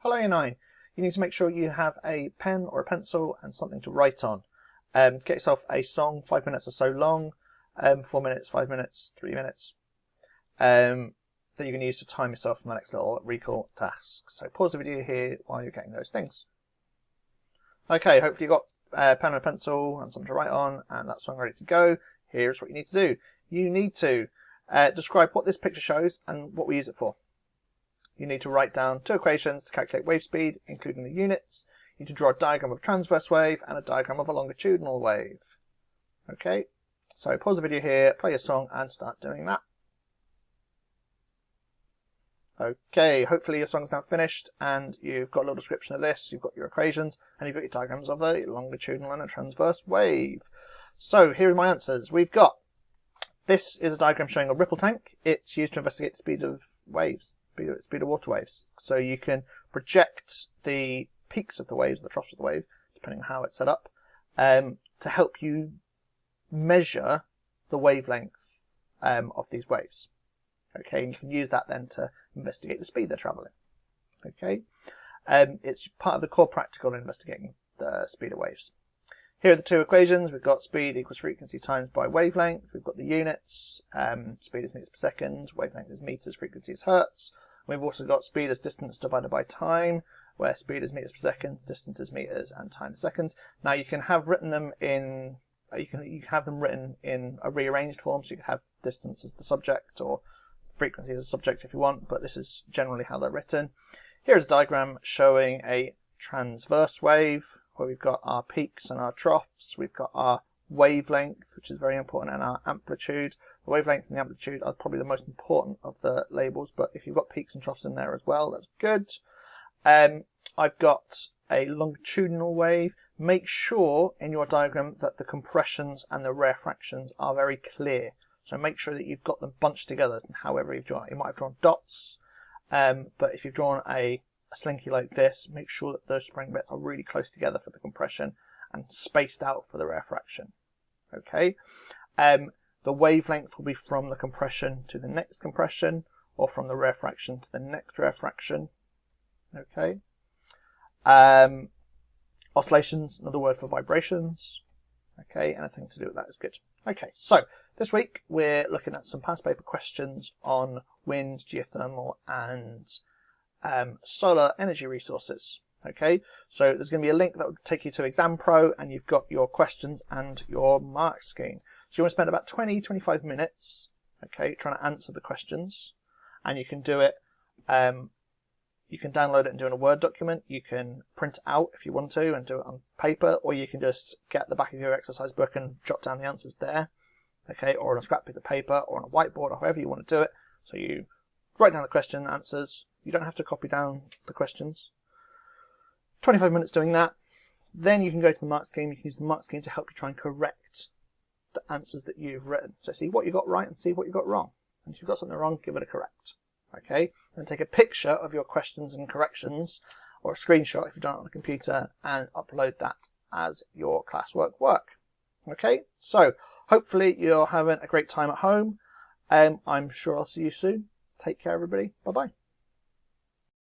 Below your 9, you need to make sure you have a pen or a pencil and something to write on. Get yourself a song, 5 minutes or so long, 4 minutes, 5 minutes, 3 minutes, that you can use to time yourself for the next little recall task. So pause the video here while you're getting those things. Okay, hopefully you've got a pen and a pencil and something to write on, and that song ready to go. Here's what you need to do. You need to describe what this picture shows and what we use it for. You need to write down 2 equations to calculate wave speed, including the units. You need to draw a diagram of a transverse wave and a diagram of a longitudinal wave. Okay, so pause the video here, play your song, and start doing that. Okay, hopefully your song's now finished and you've got a little description of this, you've got your equations, and you've got your diagrams of a longitudinal and a transverse wave. So here are my answers. We've got, this is a diagram showing a ripple tank. It's used to investigate the speed of waves, speed of water waves. So you can project the peaks of the waves, the troughs of the wave, depending on how it's set up, to help you measure the wavelength of these waves. Okay, and you can use that then to investigate the speed they're travelling. Okay, it's part of the core practical in investigating the speed of waves. Here are the 2 equations. We've got speed equals frequency times by wavelength. We've got the units. Speed is meters per second, wavelength is meters, frequency is hertz. We've also got speed as distance divided by time, where speed is meters per second, distance is meters, and time is seconds. Now you can have written them in, you can have them written in a rearranged form, so you can have distance as the subject or frequency as a subject if you want, but this is generally how they're written. Here's a diagram showing a transverse wave, where we've got our peaks and our troughs. We've got our wavelength, which is very important, and our amplitude. The wavelength and the amplitude are probably the most important of the labels, but if you've got peaks and troughs in there as well, that's good. I've got a longitudinal wave. Make sure in your diagram that the compressions and the rarefactions are very clear. So make sure that you've got them bunched together, however you've drawn it. You might have drawn dots, but if you've drawn a slinky like this, make sure that those spring bits are really close together for the compression and spaced out for the rarefaction. Okay, the wavelength will be from the compression to the next compression, or from the rarefaction to the next rarefaction. Okay, oscillations, another word for vibrations. Okay, anything to do with that is good. Okay, so this week we're looking at some past paper questions on wind, geothermal, and solar energy resources. Okay, so there's going to be a link that will take you to Exam Pro, and you've got your questions and your mark scheme. So you want to spend about 20-25 minutes, okay, trying to answer the questions, and you can do it. You can download it and do it in a Word document. You can print it out if you want to and do it on paper, or you can just get the back of your exercise book and jot down the answers there, okay, or on a scrap piece of paper or on a whiteboard or however you want to do it. So you write down the question answers. You don't have to copy down the questions. 25 minutes doing that. Then you can go to the mark scheme. You can use the mark scheme to help you try and correct the answers that you've written. So see what you got right and see what you got wrong. And if you've got something wrong, give it a correct. Okay, and take a picture of your questions and corrections, or a screenshot if you've done it on a computer, and upload that as your classwork work. Okay, so hopefully you're having a great time at home. I'm sure I'll see you soon. Take care, everybody. Bye-bye.